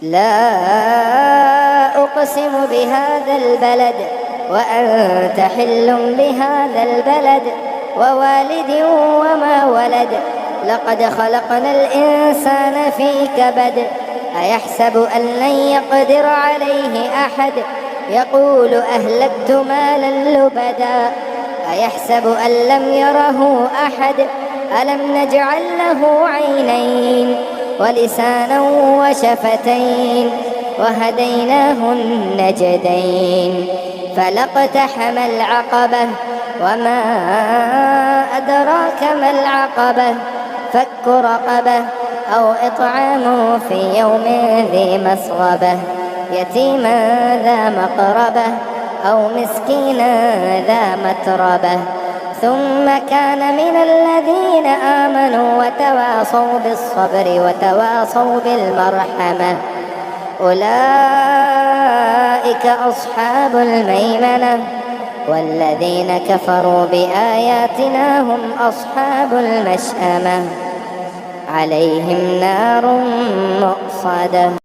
لا أقسم بهذا البلد وأنت حل بهذا البلد ووالد وما ولد لقد خلقنا الإنسان في كبد أيحسب أن لن يقدر عليه أحد يقول أهلكت مالا لبدا أيحسب أن لم يره أحد ألم نجعل له عينين ولسانا وشفتين وهديناه النجدين فلاقتحم العقبة وما أدراك ما العقبة فك رقبة أو إطعام في يوم ذي مسغبة يتيما ذا مقربة أو مسكينا ذا متربة ثم كان من الذين آمنوا وتواصوا بالصبر وتواصوا بالمرحمة أولئك أصحاب الميمنة والذين كفروا بآياتنا هم أصحاب المشأمة عليهم نار مؤصدة.